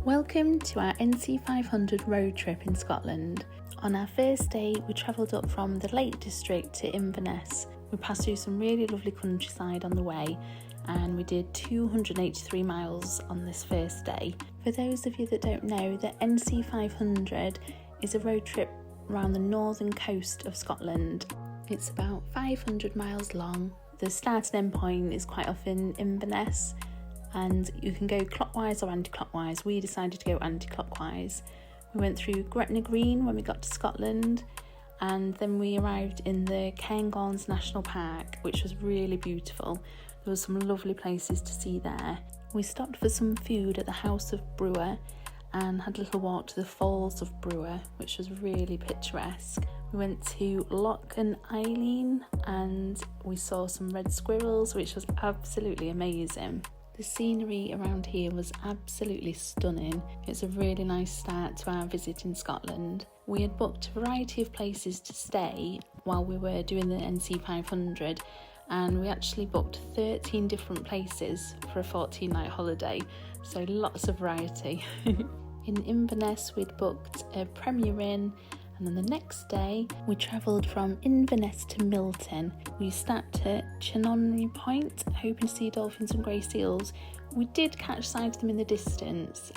Welcome to our NC500 road trip in Scotland. On our first day, we travelled up from the Lake District to Inverness. We passed through some really lovely countryside on the way, and we did 283 miles on this first day. For those of you that don't know, the NC500 is a road trip around the northern coast of Scotland. It's about 500 miles long. The start and end point is quite often Inverness, and you can go clockwise or anti-clockwise. We decided to go anti-clockwise. We went through Gretna Green when we got to Scotland, and then we arrived in the Cairngorms National Park, which was really beautiful. There were some lovely places to see there. We stopped for some food at the house of Bruar and had a little walk to the falls of Bruar, which was really picturesque. We went to Loch and Eilein and we saw some red squirrels, which was absolutely amazing. The scenery around here was absolutely stunning. It's a really nice start to our visit in Scotland. We had booked a variety of places to stay while we were doing the NC500, and we actually booked 13 different places for a 14-night holiday, so lots of variety. In Inverness we'd booked a Premier Inn, and then the next day we travelled from Inverness to Milton. We stopped at Ceannabeinne Point, hoping to see dolphins and grey seals. We did catch sight of them in the distance,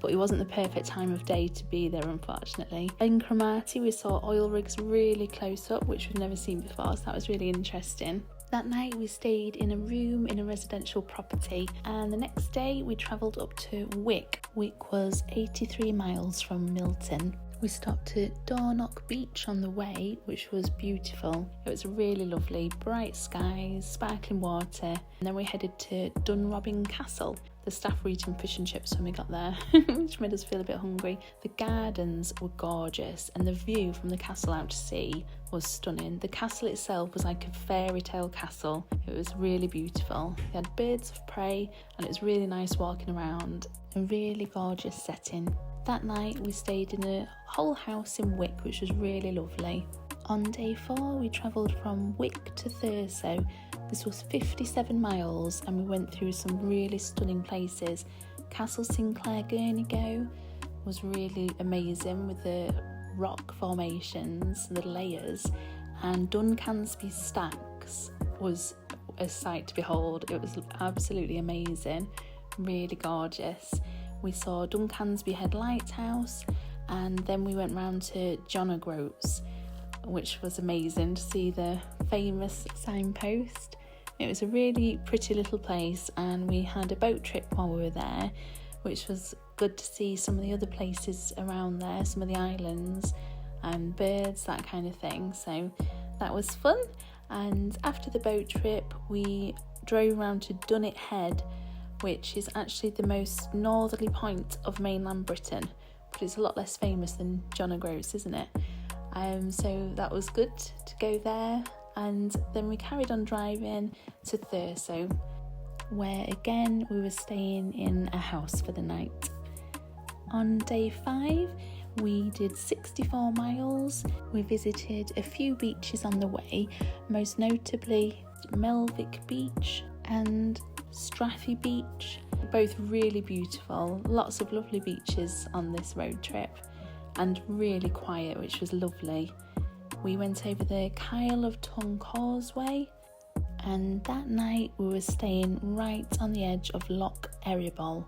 but it wasn't the perfect time of day to be there, unfortunately. In Cromarty we saw oil rigs really close up, which we've never seen before, so that was really interesting. That night we stayed in a room in a residential property, and the next day we travelled up to Wick. Wick was 83 miles from Milton. We stopped at Dornoch beach on the way, which was beautiful. It was really lovely, bright skies, sparkling water, and then we headed to Dunrobin Castle. The staff were eating fish and chips when we got there, which made us feel a bit hungry. The gardens were gorgeous, and the view from the castle out to sea was stunning. The castle itself was like a fairy tale castle. It was really beautiful. We had birds of prey, and it was really nice walking around. A really gorgeous setting. That night we stayed in a whole house in Wick, which was really lovely. On day 4 we travelled from Wick to Thurso. This was 57 miles and we went through some really stunning places. Castle Sinclair Girnigoe was really amazing with the rock formations, the layers, and Duncansby stacks was a sight to behold. It was absolutely amazing, really gorgeous. We saw Duncansby Head Lighthouse, and then we went round to Groats, which was amazing to see the famous signpost. It was a really pretty little place, and we had a boat trip while we were there, which was good to see some of the other places around there, some of the islands and birds, that kind of thing. So that was fun. And after the boat trip we drove around to Dunnet Head, which is actually the most northerly point of mainland Britain, but it's a lot less famous than Groats, isn't it? So that was good to go there, and then we carried on driving to Thurso, where again we were staying in a house for the night. On day 5 we did 64 miles. We visited a few beaches on the way, most notably Melvich beach and Strathy beach, both really beautiful. Lots of lovely beaches on this road trip and really quiet, which was lovely. We went over the Kyle of Tongue Causeway, and that night we were staying right on the edge of Loch Eriboll,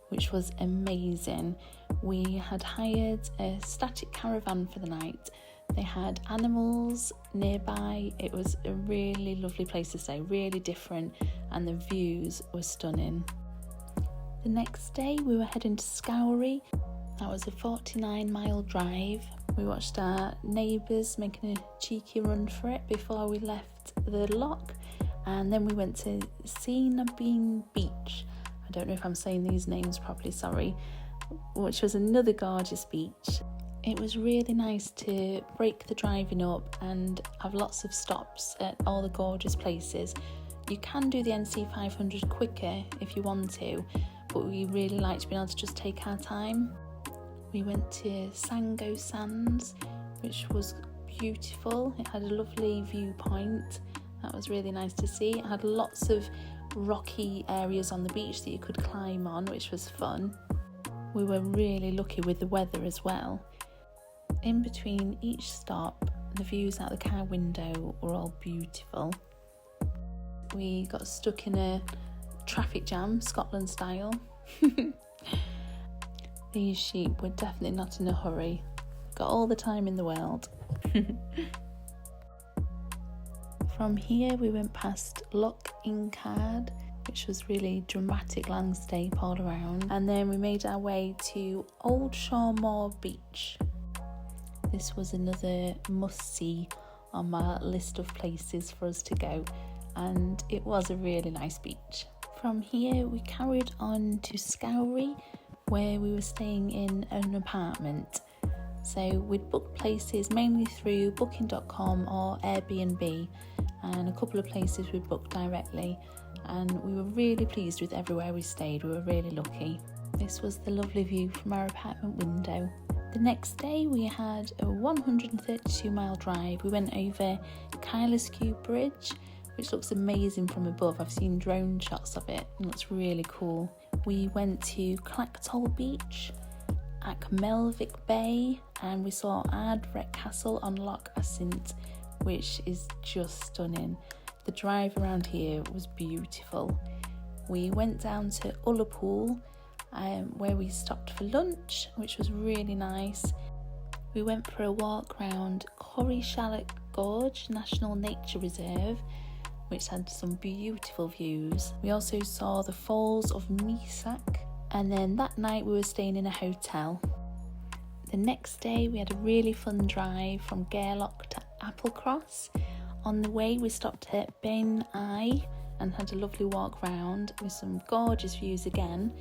which was amazing. We had hired a static caravan for the night. They had animals nearby. It was a really lovely place to stay, really different, and the views were stunning. The next day we were heading to Scourie. That was a 49-mile drive. We watched our neighbours making a cheeky run for it before we left the loch, and then we went to Ceannabeinne beach. I don't know if I'm saying these names properly, sorry, which was another gorgeous beach. It was really nice to break the driving up and have lots of stops at all the gorgeous places. You can do the NC500 quicker if you want to, but we really liked being able to just take our time. We went to Sango Sands, which was beautiful. It had a lovely viewpoint. That was really nice to see. It had lots of rocky areas on the beach that you could climb on, which was fun. We were really lucky with the weather as well. In between each stop, the views out the car window were all beautiful. We got stuck in a traffic jam, Scotland style. These sheep were definitely not in a hurry. Got all the time in the world. From here we went past Loch Inchard, which was really dramatic landscape all around, and then we made our way to Oldshoremore beach. This was another must-see on my list of places for us to go, and it was a really nice beach. From here we carried on to Scourie, where we were staying in an apartment. So we'd booked places mainly through booking.com or Airbnb, and a couple of places we'd booked directly, and we were really pleased with everywhere we stayed. We were really lucky. This was the lovely view from our apartment window. The next day we had a 132-mile drive. We went over Kylesku Bridge, which looks amazing from above. I've seen drone shots of it, and it looks really cool. We went to Clachtoll Beach, Achmelvich Bay, and we saw Ardvreck Castle on Loch Assynt, which is just stunning. The drive around here was beautiful. We went down to Ullapool, where we stopped for lunch, which was really nice. We went for a walk around Corrieshalloch Gorge National Nature Reserve, which had some beautiful views. We also saw the Falls of Measack, and then that night we were staying in a hotel. The next day we had a really fun drive from Girnigoe to Applecross. On the way we stopped at Eilein and had a lovely walk round with some gorgeous views again.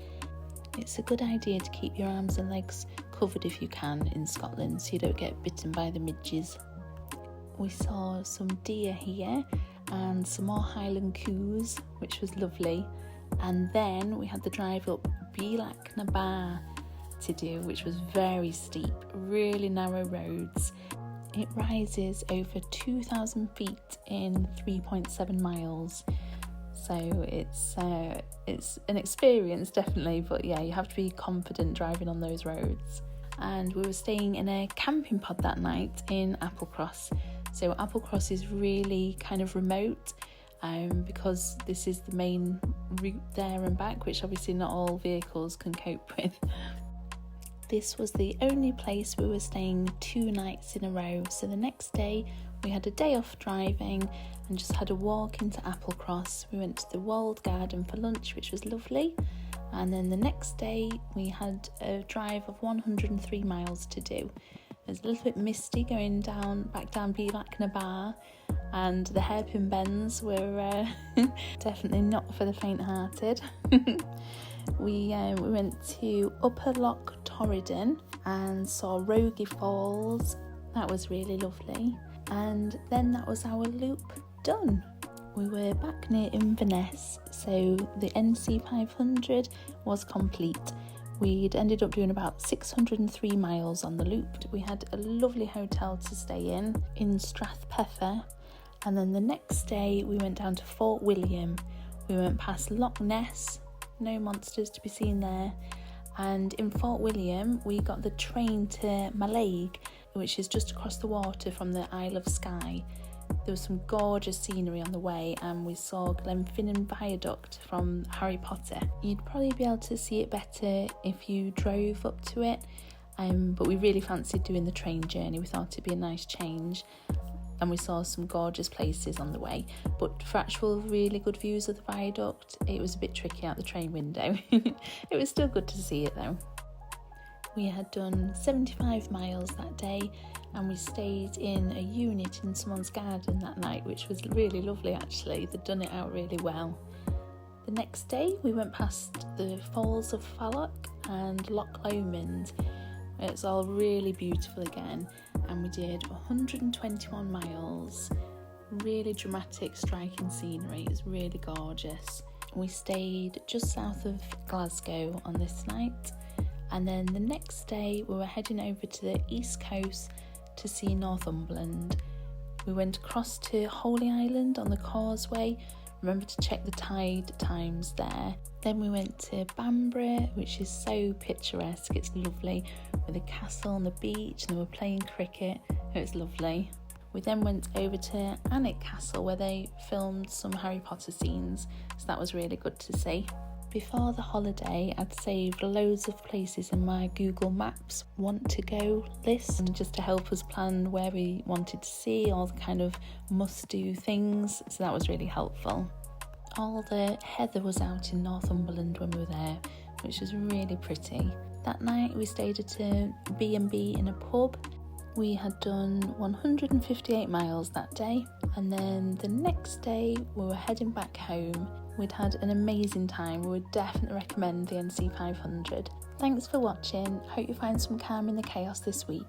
It's a good idea to keep your arms and legs covered if you can in Scotland, so you don't get bitten by the midges. We saw some deer here and some more Highland coos, which was lovely. And then we had the drive up Ceannabeinne to do, which was very steep, really narrow roads. It rises over 2,000 feet in 3.7 miles. So it's an experience, definitely, but yeah, you have to be confident driving on those roads. And we were staying in a camping pod that night in Applecross. So Applecross is really kind of remote, because this is the main route there and back, which obviously not all vehicles can cope with. This was the only place we were staying 2 nights in a row, so the next day we had a day off driving and just had a walk into Applecross. We went to the walled garden for lunch, which was lovely, and then the next day we had a drive of 103 miles to do. It was a little bit misty going back down Ceannabeinne, and the hairpin bends were definitely not for the faint-hearted. We went to Upper Loch Torridon and saw Rogie Falls. That was really lovely. And then that was our loop done. We were back near Inverness, so the NC500 was complete. We'd ended up doing about 603 miles on the loop. We had a lovely hotel to stay in Strathy, and then the next day we went down to Fort William. We went past Loch Ness, no monsters to be seen there, and in Fort William we got the train to Melvich, which is just across the water from the Isle of Skye. There was some gorgeous scenery on the way, and we saw Glenfinnan Viaduct from Harry Potter. You'd probably be able to see it better if you drove up to it, but we really fancied doing the train journey. We thought it'd be a nice change, and we saw some gorgeous places on the way. But for actual really good views of the viaduct, it was a bit tricky out the train window. It was still good to see it though. We had done 75 miles that day, and we stayed in a unit in someone's garden that night, which was really lovely actually. They'd done it out really well. The next day we went past the Falls of Falloch and Loch Lomond. It's all really beautiful again, and we did 121 miles. Really dramatic, striking scenery. It was really gorgeous. We stayed just south of Glasgow on this night, and then the next day we were heading over to the east coast to see Northumberland. We went across to Holy Island on the causeway, Remember to check the tide times there. Then we went to Banbury, which is so picturesque. It's lovely, with a castle on the beach, and they were playing cricket. It was lovely. We then went over to Alnwick Castle, where they filmed some Harry Potter scenes, so that was really good to see. Before the holiday, I'd saved loads of places in my Google Maps want to go list, and just to help us plan where we wanted to see, all the kind of must do things, so that was really helpful. All the heather was out in Northumberland when we were there, which was really pretty. That night we stayed at a B&B in a pub. We had done 158 miles that day, and then the next day we were heading back home. We'd had an amazing time. We would definitely recommend the NC500. Thanks for watching. Hope you find some calm in the chaos this week.